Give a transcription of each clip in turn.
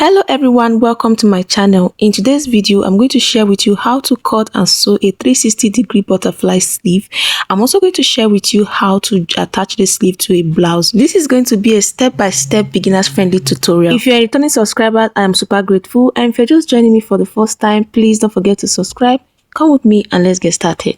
Hello everyone, welcome to my channel. In today's video, I'm going to share with you how to cut and sew a 360-degree butterfly sleeve. I'm also going to share with you how to attach the sleeve to a blouse. This is going to be a step-by-step beginners-friendly tutorial. If you're a returning subscriber, I am super grateful. And if you're just joining me for the first time, please don't forget to subscribe. Come with me and let's get started.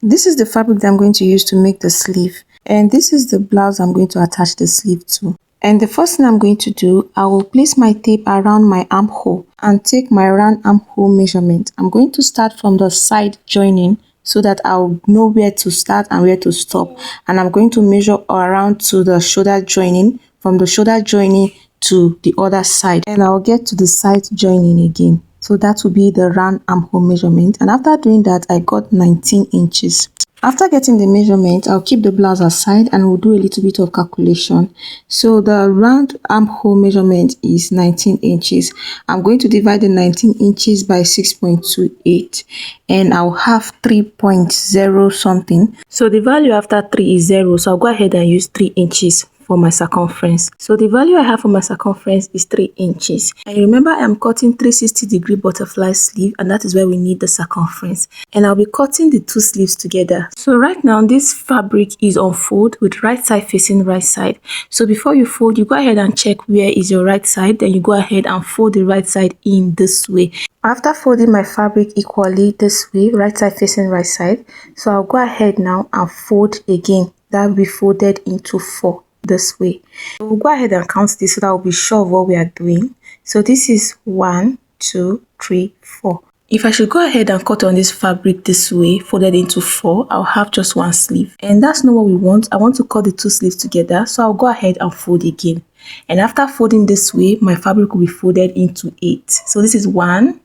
This is the fabric that I'm going to use to make the sleeve. And this is the blouse I'm going to attach the sleeve to. And the first thing I'm going to do, I will place my tape around my armhole and take my round armhole measurement. I'm going to start from the side joining so that I'll know where to start and where to stop. And I'm going to measure around to the shoulder joining, from the shoulder joining to the other side. And I'll get to the side joining again. So that will be the round armhole measurement. And after doing that, I got 19 inches. After getting the measurement, I'll keep the blouse aside and we'll do a little bit of calculation. So the round armhole measurement is 19 inches. I'm going to divide the 19 inches by 6.28 and I'll have 3.0 something. So the value after 3 is 0. So I'll go ahead and use 3 inches for my circumference. So the value I have for my circumference is 3 inches. And remember, I'm cutting 360-degree butterfly sleeve, and that is where we need the circumference. And I'll be cutting the two sleeves together. So right now, this fabric is on fold with right side facing right side. So before you fold, you go ahead and check where is your right side. Then you go ahead and fold the right side in this way. After folding my fabric equally this way, right side facing right side, so I'll go ahead now and fold again. That will be folded into 4. This way. So we'll go ahead and count this so that we'll be sure of what we are doing. So this is 1, 2, 3, 4. If I should go ahead and cut on this fabric this way, folded into 4, I'll have just one sleeve. And that's not what we want. I want to cut the two sleeves together. So I'll go ahead and fold again. And after folding this way, my fabric will be folded into 8. So this is 1,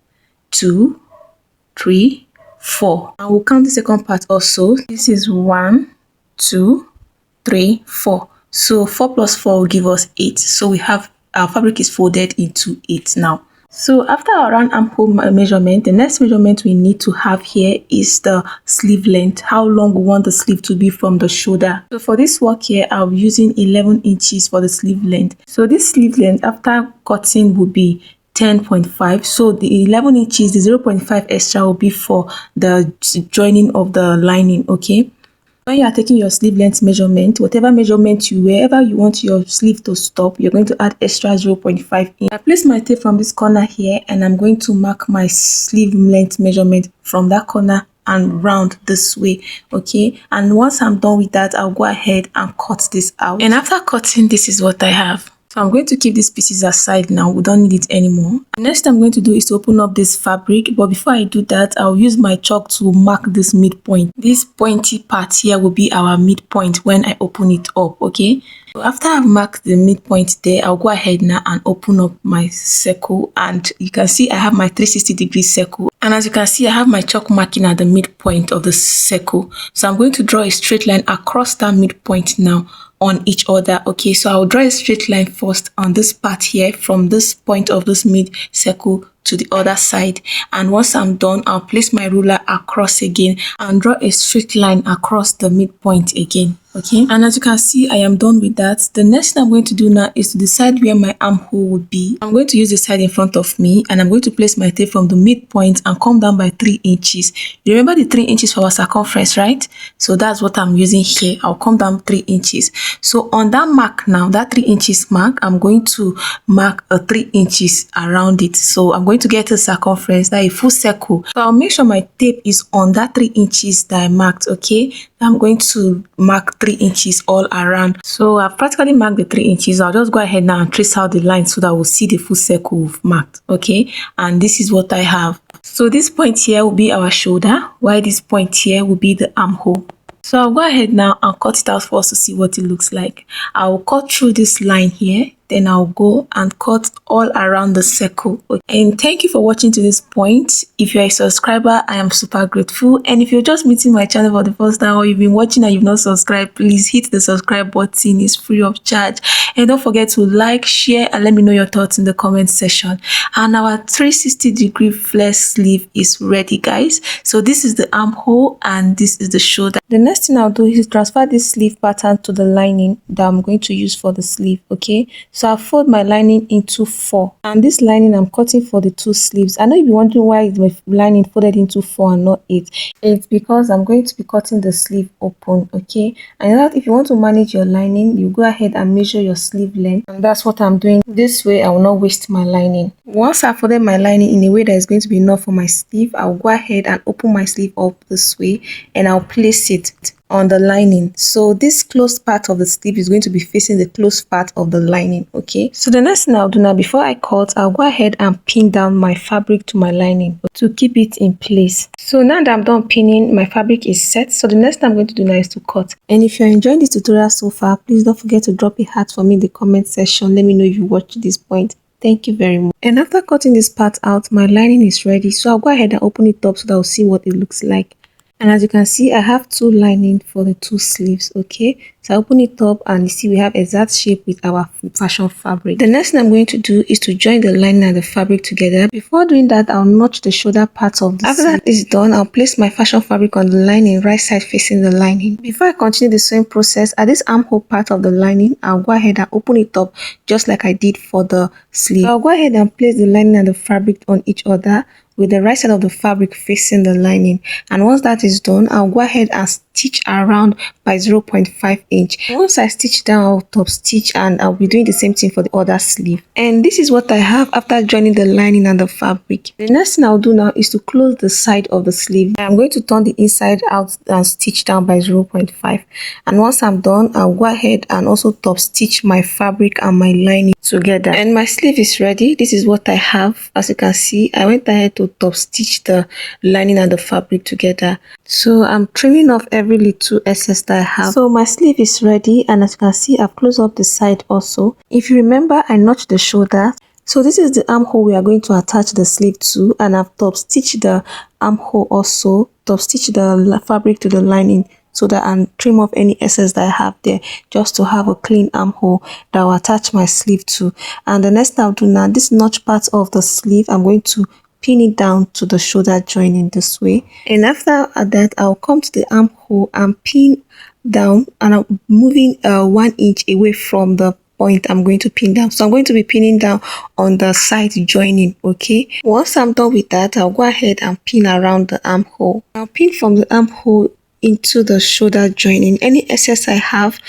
2, 3, 4. And we'll count the second part also. This is 1, 2, 3, 4. So 4 plus 4 will give us 8. So we have our fabric is folded into 8 now. So after our round armhole measurement, the next measurement we need to have here is the sleeve length. How long we want the sleeve to be from the shoulder. So for this work here, I'll be using 11 inches for the sleeve length. So this sleeve length after cutting will be 10.5. So the 11 inches, the 0.5 extra will be for the joining of the lining, okay? When you are taking your sleeve length measurement, whatever measurement wherever you want your sleeve to stop, you're going to add extra 0.5 in. I place my tape from this corner here and I'm going to mark my sleeve length measurement from that corner and round this way, okay? And once I'm done with that, I'll go ahead and cut this out. And after cutting, this is what I have. So I'm going to keep these pieces aside now. We don't need it anymore. The next thing I'm going to do is to open up this fabric. But before I do that, I'll use my chalk to mark this midpoint. This pointy part here will be our midpoint when I open it up, okay? So after I've marked the midpoint there, I'll go ahead now and open up my circle. And you can see I have my 360-degree circle. And as you can see, I have my chalk marking at the midpoint of the circle. So I'm going to draw a straight line across that midpoint now on each other. Okay, so I'll draw a straight line first on this part here from this point of this mid circle to the other side. And once I'm done, I'll place my ruler across again and draw a straight line across the midpoint again. Okay, and as you can see, I am done with that. The next thing I'm going to do now is to decide where my armhole would be. I'm going to use the side in front of me and I'm going to place my tape from the midpoint and come down by 3 inches. You remember the 3 inches for our circumference, right? So that's what I'm using here. I'll come down 3 inches. So on that mark now, that 3 inches mark, I'm going to mark a 3 inches around it. So I'm going to get a circumference, that a full circle. So I'll make sure my tape is on that 3 inches that I marked, okay? I'm going to mark 3 inches all around. So I've practically marked the 3 inches. I'll just go ahead now and trace out the line so that we'll see the full circle we've marked, okay? And this is what I have. So this point here will be our shoulder, while this point here will be the armhole. So I'll go ahead now and cut it out for us to see what it looks like. I'll cut through this line here. Then I'll go and cut all around the circle. And thank you for watching to this point. If you're a subscriber, I am super grateful. And if you're just meeting my channel for the first time or you've been watching and you've not subscribed, please hit the subscribe button. It's free of charge. And don't forget to like, share, and let me know your thoughts in the comment section. And our 360-degree flare sleeve is ready, guys. So this is the armhole and this is the shoulder. The next thing I'll do is transfer this sleeve pattern to the lining that I'm going to use for the sleeve, okay? So I fold my lining into 4, and this lining I'm cutting for the 2 sleeves. I know you'll be wondering why is my lining folded into 4 and not 8. It's because I'm going to be cutting the sleeve open, okay? And that if you want to manage your lining, you go ahead and measure your sleeve length, and that's what I'm doing. This way I will not waste my lining. Once I folded my lining in a way that is going to be enough for my sleeve, I'll go ahead and open my sleeve up this way, and I'll place it on the lining. So this closed part of the sleeve is going to be facing the closed part of the lining, okay? So the next thing I'll do now, before I cut, I'll go ahead and pin down my fabric to my lining to keep it in place. So now that I'm done pinning, my fabric is set. So the next thing I'm going to do now is to cut. And if you're enjoying this tutorial so far, please don't forget to drop a heart for me in the comment section. Let me know if you watched this point. Thank you very much. And after cutting this part out, my lining is ready. So I'll go ahead and open it up so that I'll see what it looks like. And as you can see, I have 2 lining for the 2 sleeves, okay? So I open it up and you see we have exact shape with our fashion fabric. The next thing I'm going to do is to join the lining and the fabric together. Before doing that, I'll notch the shoulder part of the sleeve. After that is done, I'll place my fashion fabric on the lining, right side facing the lining. Before I continue the sewing process, at this armhole part of the lining, I'll go ahead and open it up just like I did for the sleeve. So I'll go ahead and place the lining and the fabric on each other, with the right side of the fabric facing the lining. And once that is done, I'll go ahead and stitch around by 0.5 inch. Once I stitch down, I'll top stitch, and I'll be doing the same thing for the other sleeve. And this is what I have after joining the lining and the fabric. The next thing I'll do now is to close the side of the sleeve. I'm going to turn the inside out and stitch down by 0.5. And once I'm done, I'll go ahead and also top stitch my fabric and my lining together. And my sleeve is ready. This is what I have. As you can see, I went ahead to top stitch the lining and the fabric together. So I'm trimming off every little excess that I have. So my sleeve is ready, and as you can see, I've closed up the side also. If you remember, I notched the shoulder. So this is the armhole we are going to attach the sleeve to, and I've top stitched the armhole also, top stitched the fabric to the lining, so that I trim off any excess that I have there, just to have a clean armhole that I'll attach my sleeve to. And the next thing I'll do now, this notch part of the sleeve, I'm going to pin it down to the shoulder joining this way. And after that, I'll come to the armhole and pin down, and I'm moving 1 inch away from the point I'm going to pin down. So I'm going to be pinning down on the side joining, okay? Once I'm done with that, I'll go ahead and pin around the armhole. I'll pin from the armhole into the shoulder joining. Any excess I have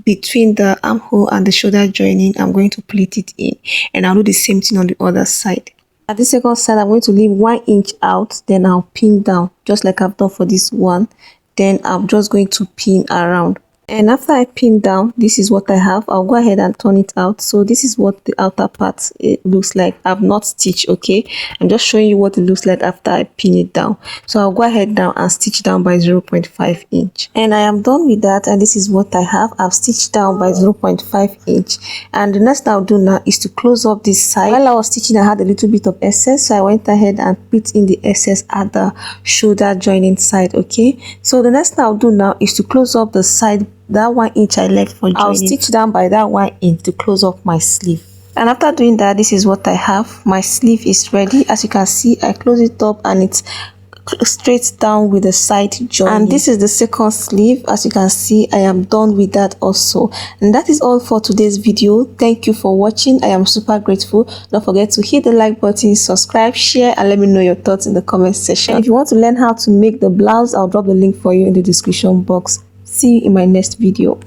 between the armhole and the shoulder joining, I'm going to pleat it in, and I'll do the same thing on the other side. At the second side, I'm going to leave 1 inch out, then I'll pin down just like I've done for this one. Then I'm just going to pin around. And after I pin down, this is what I have. I'll go ahead and turn it out. So this is what the outer part it looks like. I've not stitched, okay? I'm just showing you what it looks like after I pin it down. So I'll go ahead down and stitch down by 0.5 inch. And I am done with that, and this is what I have. I've stitched down by 0.5 inch. And the next thing I'll do now is to close up this side. While I was stitching, I had a little bit of excess, so I went ahead and put in the excess at the shoulder joining side, okay? So the next thing I'll do now is to close up the side, that 1 inch I left for joining. I'll stitch down by that 1 inch to close up my sleeve. And after doing that, this is what I have. My sleeve is ready. As you can see, I close it up and it's straight down with the side joining. And this is the second sleeve. As you can see, I am done with that also. And that is all for today's video. Thank you for watching. I am super grateful. Don't forget to hit the like button, subscribe, share, and let me know your thoughts in the comment section. And if you want to learn how to make the blouse, I'll drop the link for you in the description box. See you in my next video.